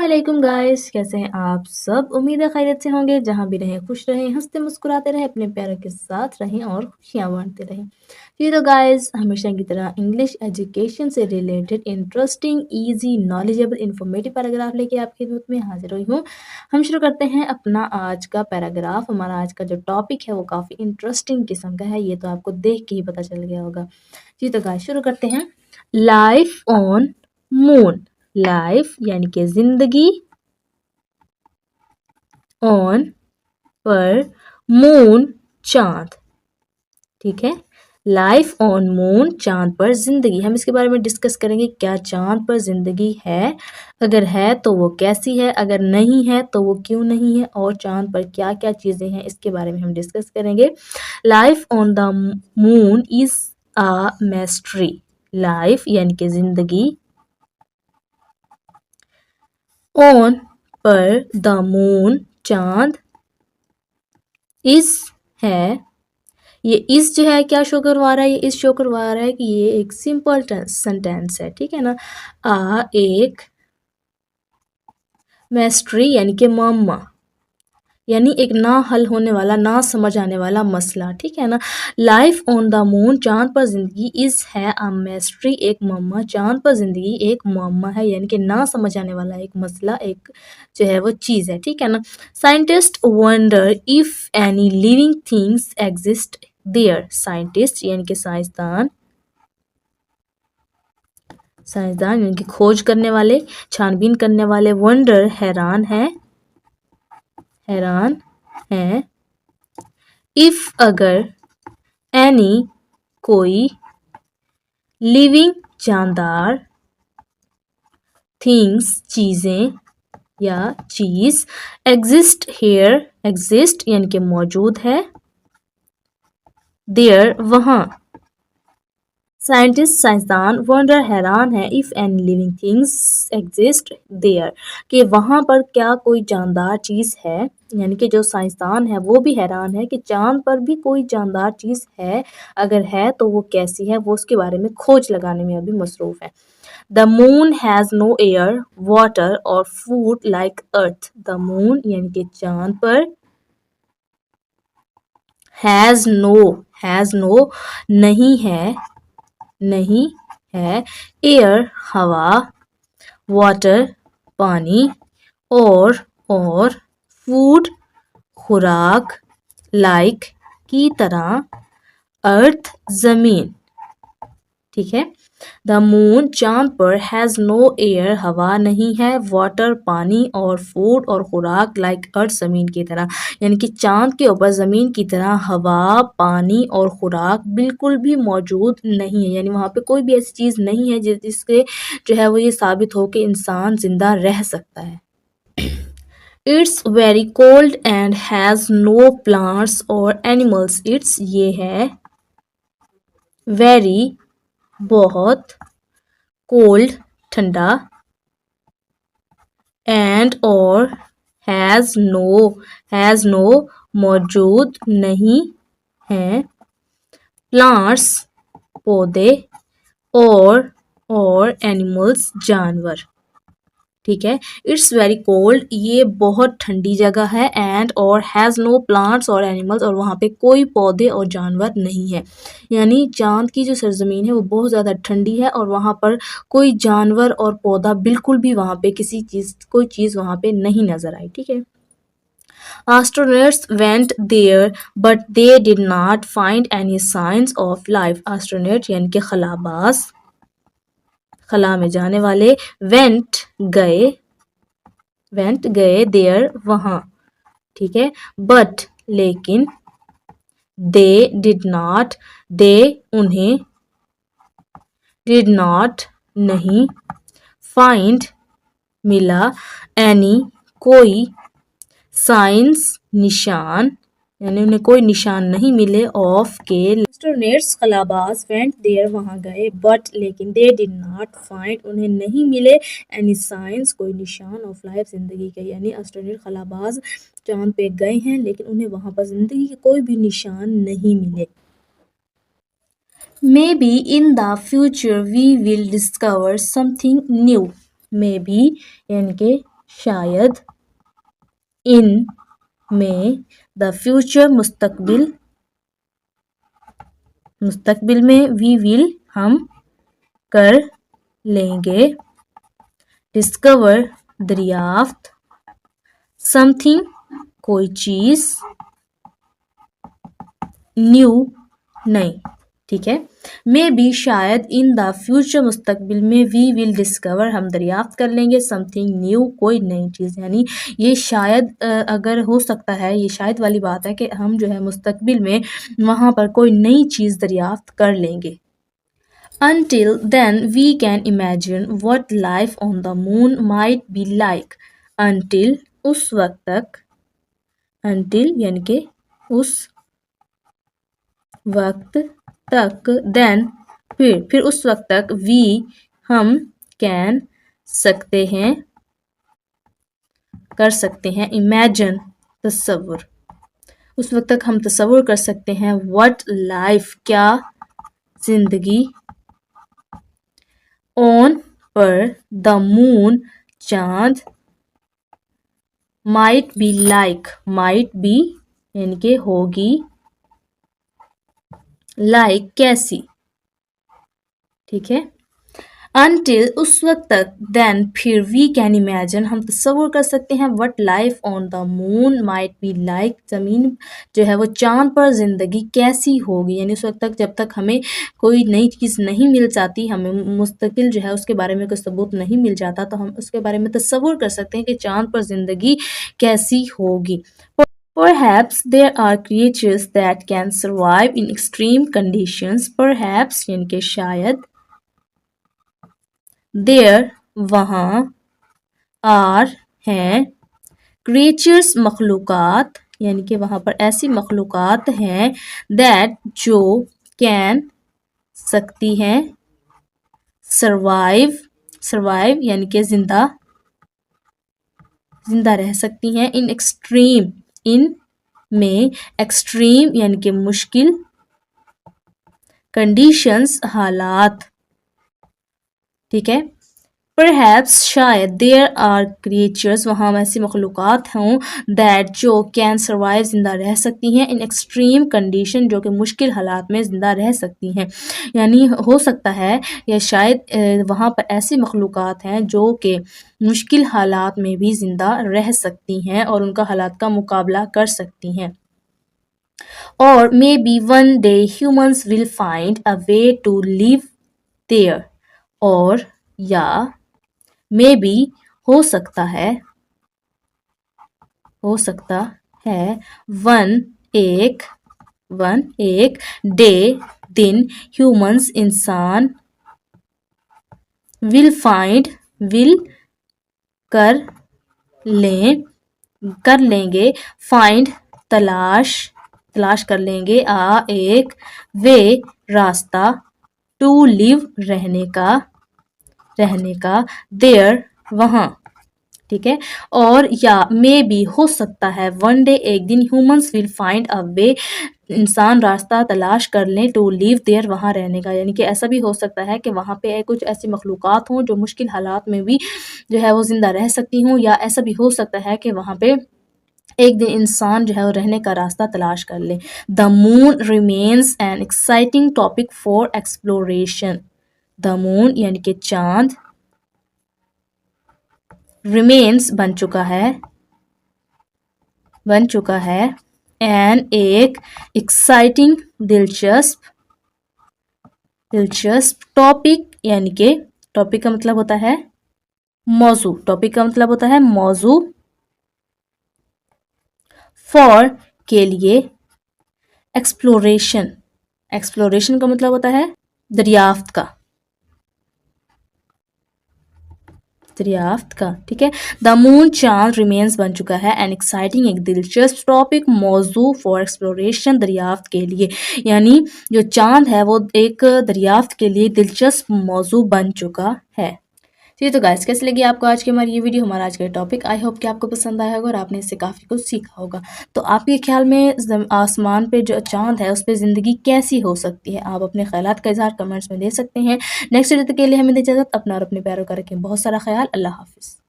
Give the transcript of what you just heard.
अस्सलाम गाइस, कैसे हैं आप सब। उम्मीद है खैरियत से होंगे। जहाँ भी रहें खुश रहें, हंसते मुस्कुराते रहें, अपने प्यारों के साथ रहें और खुशियाँ बांटते रहें। जी तो गाइस, हमेशा की तरह इंग्लिश एजुकेशन से related interesting, easy, knowledgeable, informative paragraph लेके आपकी खिदमत में हाजिर हुई हूँ। हम शुरू करते हैं अपना आज का पैराग्राफ। हमारा आज का जो टॉपिक है वो काफ़ी इंटरेस्टिंग किस्म का है, ये तो आपको देख के ही पता चल गया होगा। जी तो गाइस, शुरू करते हैं। Life on moon. लाइफ यानी कि जिंदगी, ऑन पर, मून चांद। ठीक है, लाइफ ऑन मून चांद पर जिंदगी। हम इसके बारे में डिस्कस करेंगे, क्या चांद पर जिंदगी है, अगर है तो वो कैसी है, अगर नहीं है तो वो क्यों नहीं है, और चांद पर क्या क्या चीज़ें हैं इसके बारे में हम डिस्कस करेंगे। Life on the moon is a mystery. Life यानी कि जिंदगी, ऑन पर, द मून चांद, इज है। ये इस जो है क्या शो करवा रहा है, ये इस शो करवा रहा है कि ये एक सिंपल सेंटेंस है। ठीक है ना। एक मिस्ट्री यानी कि मामा, यानी एक ना हल होने वाला, ना समझ आने वाला मसला। ठीक है ना। लाइफ ऑन द मून चांद पर जिंदगी, इज है अ मिस्ट्री एक मम्मा। चांद पर जिंदगी एक मम्मा है, यानी कि ना समझ आने वाला एक मसला, एक जो है वो चीज़ है। ठीक है ना। Scientist wonder if any living things exist there. Scientist यानी कि साइंसदान, साइंसदान यानी कि खोज करने वाले, छानबीन करने वाले। वंडर हैरान है, हैरान है। इफ अगर, एनी कोई, लिविंग जानदार, थिंग्स चीज़ें या चीज़, एग्जिस्ट हेयर, एग्जिस्ट यानी कि मौजूद है, देयर वहाँ। साइंटिस्ट साइंसदान, वंडर हैरान है, if any living things exist there, कि वहाँ पर क्या कोई जानदार चीज़ है। यानी कि जो साइंसदान है वो भी हैरान है कि चांद पर भी कोई जानदार चीज़ है, अगर है तो वो कैसी है, वो उसके बारे में खोज लगाने में अभी मसरूफ़ है। The moon has no air, water और food like earth. The moon यानी कि चांद पर, हैज़ नो नहीं है, नहीं है, एयर हवा, वाटर पानी, और फूड खुराक, लाइक की तरह, अर्थ जमीन। ठीक है। द मून चांद पर, हैज़ नो एयर हवा नहीं है, वाटर पानी, और फूड और खुराक, लाइक अर्थ जमीन की तरह, यानी कि चांद के ऊपर ज़मीन की तरह हवा, पानी और खुराक बिल्कुल भी मौजूद नहीं है। यानी वहाँ पे कोई भी ऐसी चीज़ नहीं है जिससे जो है वो ये साबित हो कि इंसान ज़िंदा रह सकता है। It's very cold and has know plants और एनिमल्स। इट्स ये है, वेरी बहुत, कोल्ड ठंडा, एंड और, हैज़ नो मौजूद नहीं है, प्लांट्स पौधे, और एनिमल्स जानवर। ठीक है। इट्स वेरी कोल्ड ये बहुत ठंडी जगह है, एंड और हैज़ नो प्लांट्स और एनिमल्स और वहाँ पे कोई पौधे और जानवर नहीं है। यानी चांद की जो सरजमीन है वो बहुत ज़्यादा ठंडी है और वहाँ पर कोई जानवर और पौधा बिल्कुल भी वहाँ पे कोई चीज़ वहाँ पे नहीं नज़र आई। ठीक है। Astronauts went there but they did not find any signs of life. Astronaut यानी कि खलाबाज, खला में जाने वाले, वेंट गए, देयर वहाँ। ठीक है। बट लेकिन, दे उन्हें, डिड नॉट नहीं, फाइंड मिला, एनी कोई, साइंस निशान, यानी उन्हें कोई निशान नहीं मिले, ऑफ के। एस्ट्रोनॉट्स खलाबाज वेंट देयर वहाँ गए, बट लेकिन, दे डिड नॉट फाइंड उन्हें नहीं मिले, एनी साइंस कोई निशान, ऑफ लाइफ जिंदगी के। यानी एस्ट्रोनॉट खलाबाज चांद पे गए हैं लेकिन उन्हें वहाँ पर जिंदगी के कोई भी निशान नहीं मिले। Maybe in the future we will discover something new. Maybe यानी कि शायद, इन में, द फ्यूचर मुस्तकबिल में, वी विल हम कर लेंगे, डिस्कवर दरियाफ्त, समथिंग कोई चीज, न्यू नई। ठीक है, मे बी शायद, इन द फ्यूचर मुस्तकबिल में, वी विल डिस्कवर हम दरियाफ्त कर लेंगे, समथिंग न्यू कोई नई चीज़। यानी ये शायद अगर हो सकता है, ये शायद वाली बात है कि हम जो है मुस्तकबिल में वहाँ पर कोई नई चीज़ दरियाफ्त कर लेंगे। Until then we can imagine what life on the moon might be like. Until उस वक्त तक, until यानी कि उस वक्त तक, then फिर उस वक्त तक, we हम, can सकते हैं, कर सकते हैं, imagine तसव्वुर, उस वक्त तक हम तसव्वुर कर सकते हैं, what life क्या जिंदगी, ऑन पर, द मून चांद, might be like, might be यानी कि होगी, लाइक कैसी। ठीक है, अनटिल उस वक्त तक, देन फिर, वी कैन इमेजिन हम तस्वुर कर सकते हैं, what life on the moon might be like, ज़मीन जो है वो चांद पर ज़िंदगी कैसी होगी। यानी उस वक्त तक जब तक हमें कोई नई चीज़ नहीं मिल जाती, हमें मुस्तकिल जो है उसके बारे में कोई सबूत नहीं मिल जाता, तो हम उसके बारे में तस्वुर कर सकते हैं कि चांद पर ज़िंदगी कैसी होगी। Perhaps there are creatures that can survive in extreme conditions. Perhaps यानी कि शायद, there वहाँ, are हैं, creatures मखलूक़ात यानी कि वहाँ पर ऐसी मखलूक़ात हैं, that जो can सकती हैं, survive यानी कि जिंदा रह सकती हैं, in extreme इन में, एक्सट्रीम यानी कि मुश्किल, कंडीशंस हालात। ठीक है, परहैप्स शायद, देयर आर क्रिएचर्स वहाँ ऐसी मखलूक़ात हों, दैट जो कैन सर्वाइव जिंदा रह सकती हैं, इन एक्सट्रीम कंडीशन जो कि मुश्किल हालात में ज़िंदा रह सकती हैं। यानी हो सकता है या शायद वहाँ पर ऐसी मखलूक़ात हैं जो कि मुश्किल हालात में भी ज़िंदा रह सकती हैं और उनका हालात का मुकाबला कर सकती हैं। और maybe one day humans will find a way to live there, और या मे बी हो सकता है वन एक डे दिन, ह्यूमंस इंसान, विल फाइंड कर लेंगे, फाइंड तलाश कर लेंगे, एक वे रास्ता, टू लिव रहने का, देयर वहाँ। ठीक है, और या मे बी हो सकता है, वन डे एक दिन, ह्यूमंस विल फाइंड अ वे इंसान रास्ता तलाश कर लें, टू लिव देयर वहाँ रहने का। यानी कि ऐसा भी हो सकता है कि वहाँ पे कुछ ऐसी मखलूक़ात हों जो मुश्किल हालात में भी जो है वो ज़िंदा रह सकती हों, या ऐसा भी हो सकता है कि वहाँ पे एक दिन इंसान जो है वो रहने का रास्ता तलाश कर ले। The moon remains an exciting topic for exploration. The moon यानी कि चांद, रिमेन्स बन चुका है एन एक एक्साइटिंग दिलचस्प टॉपिक, यानी कि टॉपिक का मतलब होता है मौजू, फॉर के लिए, एक्सप्लोरेशन का मतलब होता है दरियाफ्त का। ठीक है, द मून चांद रिमेन्स बन चुका है एन एक्साइटिंग एक दिलचस्प टॉपिक, मौजू फॉर एक्सप्लोरेशन दरियाफ्त के लिए। यानी जो चांद है वो एक दरियाफ्त के लिए दिलचस्प मौजू बन चुका है। ठीक है, तो गाइस कैसे लगी आपको आज की हमारी ये वीडियो, हमारा आज का टॉपिक। आई होप कि आपको पसंद आया होगा और आपने इससे काफ़ी कुछ सीखा होगा। तो आपके ख्याल में आसमान पे जो चांद है उस पर ज़िंदगी कैसी हो सकती है, आप अपने ख्यालात का इजहार कमेंट्स में दे सकते हैं। नेक्स्ट वीडियो के लिए हमें इजाज़त, अपना और अपने प्यारों का रखें बहुत सारा ख्याल। अल्लाह हाफिज़।